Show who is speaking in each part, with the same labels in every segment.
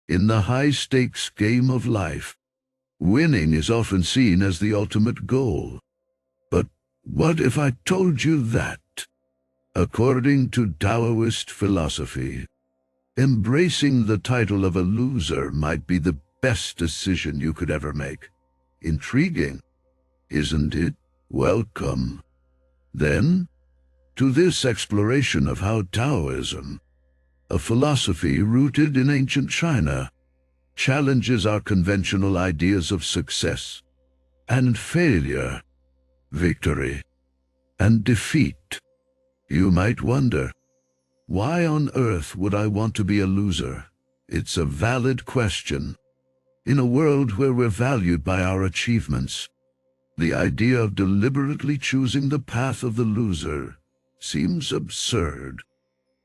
Speaker 1: In the high-stakes game of life, winning is often seen as the ultimate goal. But what if I told you that, according to Taoist philosophy, embracing the title of a loser might be the best decision you could ever make? Intriguing, isn't it? Welcome, then, to this exploration of how Taoism, a philosophy rooted in ancient China, challenges our conventional ideas of success and failure, victory and defeat. You might wonder, why on earth would I want to be a loser? It's a valid question. In a world where we're valued by our achievements, the idea of deliberately choosing the path of the loser seems absurd.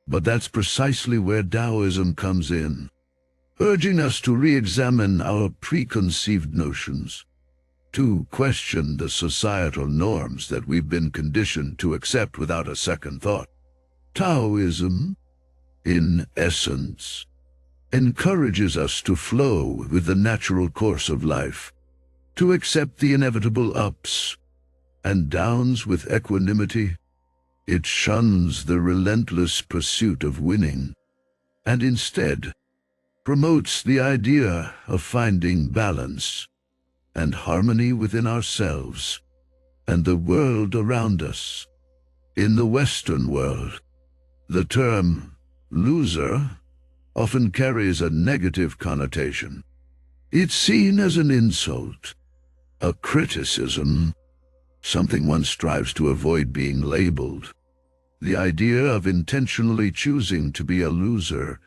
Speaker 1: But that's precisely where Taoism comes in, urging us to re-examine our preconceived notions, to question the societal norms that we've been conditioned to accept without a second thought. Taoism, in essence, encourages us to flow with the natural course of life, to accept the inevitable ups and downs with equanimity. It shuns the relentless pursuit of winning, and instead promotes the idea of finding balance and harmony within ourselves and the world around us. In the Western world, the term loser often carries a negative connotation. It's seen as an insult, a criticism, something one strives to avoid being labeled. The idea of intentionally choosing to be a loser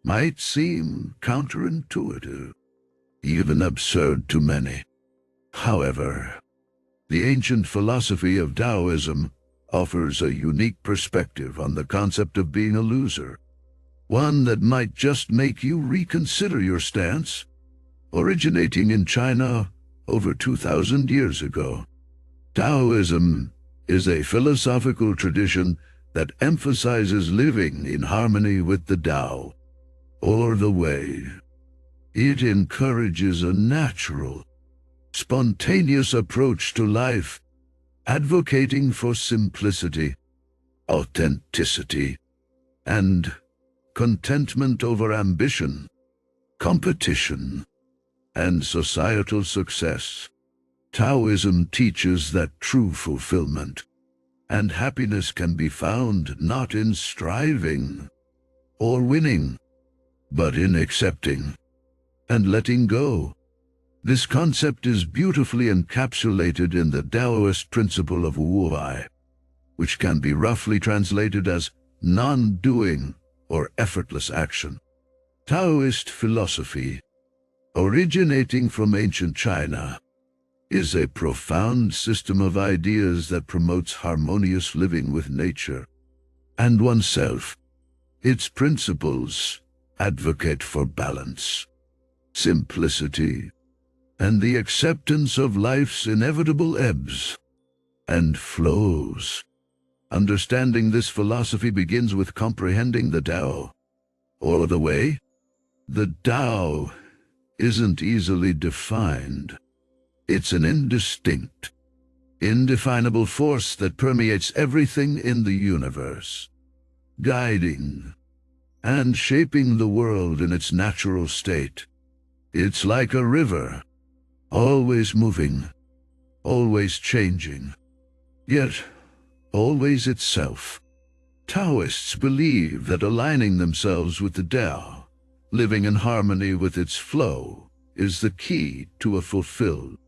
Speaker 1: might seem counterintuitive, even absurd to many. However, the ancient philosophy of Taoism offers a unique perspective on the concept of being a loser, one that might just make you reconsider your stance. Originating in China over 2,000 years ago, Taoism is a philosophical tradition that emphasizes living in harmony with the Tao, or the way. It encourages a natural, spontaneous approach to life, advocating for simplicity, authenticity, and contentment over ambition, competition, and societal success. Taoism teaches that true fulfillment and happiness can be found not in striving or winning, but in accepting and letting go. This concept is beautifully encapsulated in the Taoist principle of Wu-Wei, which can be roughly translated as non-doing or effortless action. Taoist philosophy, originating from ancient China, is a profound system of ideas that promotes harmonious living with nature and oneself. Its principles advocate for balance, simplicity, and the acceptance of life's inevitable ebbs and flows. Understanding this philosophy begins with comprehending the Tao, or the way. The Tao isn't easily defined. It's an indistinct, indefinable force that permeates everything in the universe, guiding and shaping the world in its natural state. It's like a river, always moving, always changing, yet always itself. Taoists believe that aligning themselves with the Tao, living in harmony with its flow, is the key to a fulfilled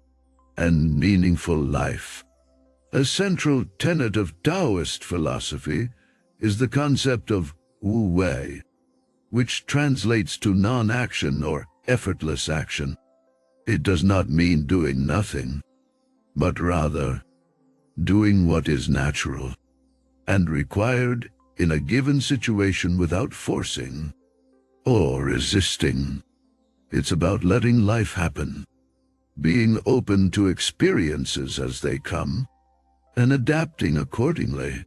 Speaker 1: and meaningful life. A central tenet of Taoist philosophy is the concept of Wu-Wei, which translates to non-action or effortless action. It does not mean doing nothing, but rather doing what is natural and required in a given situation without forcing or resisting. It's about letting life happen, being open to experiences as they come, and adapting accordingly.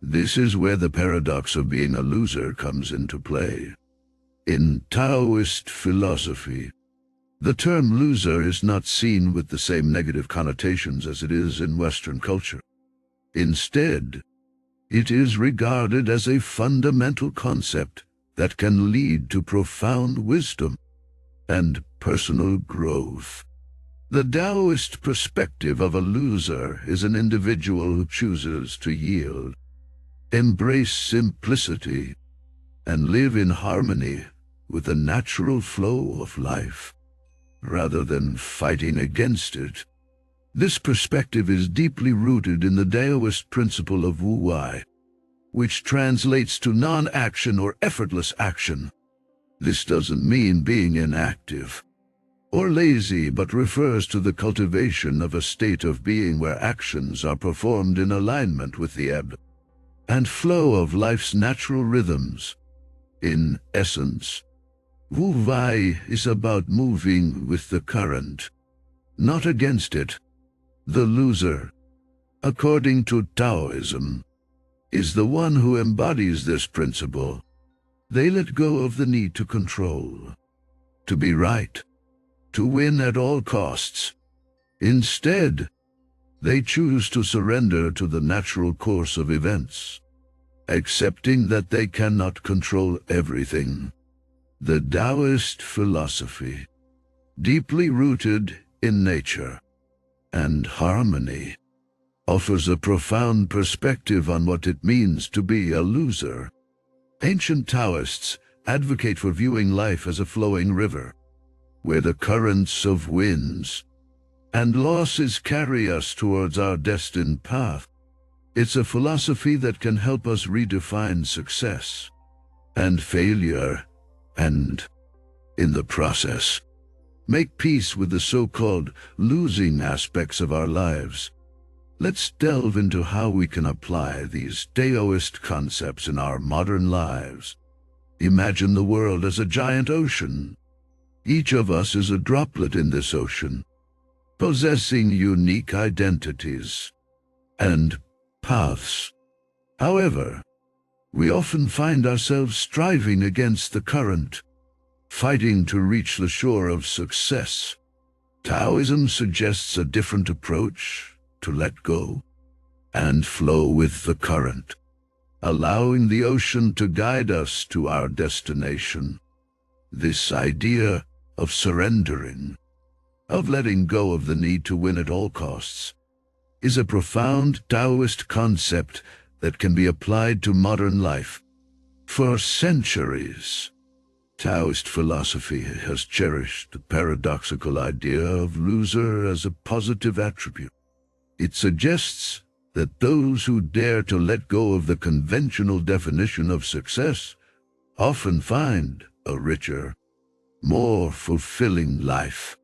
Speaker 1: This is where the paradox of being a loser comes into play. In Taoist philosophy, the term loser is not seen with the same negative connotations as it is in Western culture. Instead, it is regarded as a fundamental concept that can lead to profound wisdom and personal growth. The Taoist perspective of a loser is an individual who chooses to yield, embrace simplicity, and live in harmony with the natural flow of life, rather than fighting against it. This perspective is deeply rooted in the Taoist principle of wu-wei, which translates to non-action or effortless action. This doesn't mean being inactive or lazy, but refers to the cultivation of a state of being where actions are performed in alignment with the ebb and flow of life's natural rhythms. In essence, wu-wei is about moving with the current, not against it. The loser, according to Taoism, is the one who embodies this principle. They let go of the need to control, to be right, to win at all costs. Instead, they choose to surrender to the natural course of events, accepting that they cannot control everything. The Taoist philosophy, deeply rooted in nature and harmony, offers a profound perspective on what it means to be a loser. Ancient Taoists advocate for viewing life as a flowing river, where the currents of winds and losses carry us towards our destined path. It's a philosophy that can help us redefine success and failure and, in the process, make peace with the so-called losing aspects of our lives. Let's delve into how we can apply these Taoist concepts in our modern lives. Imagine the world as a giant ocean. Each of us is a droplet in this ocean, possessing unique identities and paths. However, we often find ourselves striving against the current, fighting to reach the shore of success. Taoism suggests a different approach: to let go and flow with the current, allowing the ocean to guide us to our destination. This idea of surrendering, of letting go of the need to win at all costs, is a profound Taoist concept that can be applied to modern life. For centuries, Taoist philosophy has cherished the paradoxical idea of loser as a positive attribute. It suggests that those who dare to let go of the conventional definition of success often find a richer, more fulfilling life.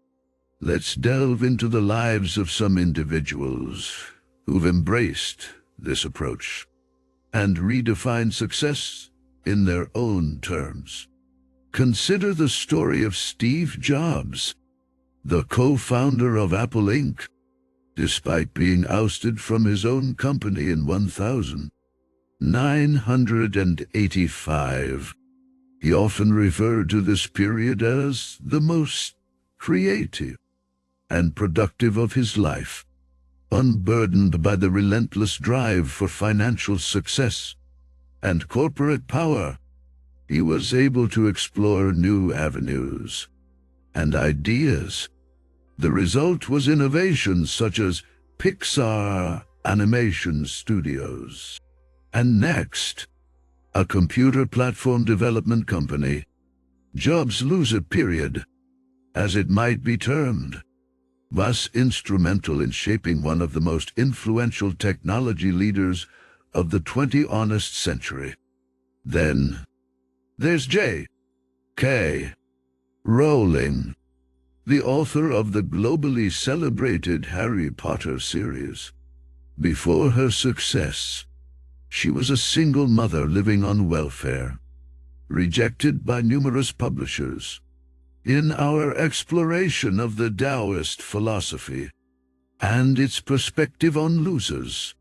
Speaker 1: Let's delve into the lives of some individuals who've embraced this approach and redefined success in their own terms. Consider the story of Steve Jobs, the co-founder of Apple Inc. Despite being ousted from his own company in 1985, he often referred to this period as the most creative and productive of his life. Unburdened by the relentless drive for financial success and corporate power, he was able to explore new avenues and ideas. The result was innovations such as Pixar Animation Studios and Next, a computer platform development company. Jobs' loser period, as it might be termed, was instrumental in shaping one of the most influential technology leaders of the 20th century. Then, there's J.K. Rowling, the author of the globally celebrated Harry Potter series. Before her success, she was a single mother living on welfare, rejected by numerous publishers. In our exploration of the Taoist philosophy and its perspective on losers,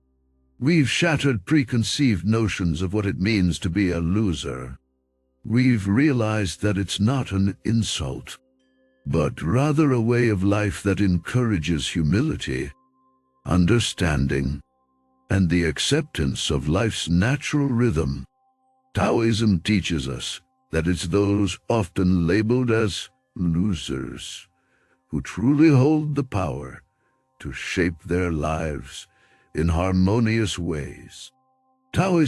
Speaker 1: we've shattered preconceived notions of what it means to be a loser. we've realized that it's not an insult, but rather a way of life that encourages humility, understanding, and the acceptance of life's natural rhythm. Taoism teaches us that it's those often labeled as losers who truly hold the power to shape their lives in harmonious ways. Taoism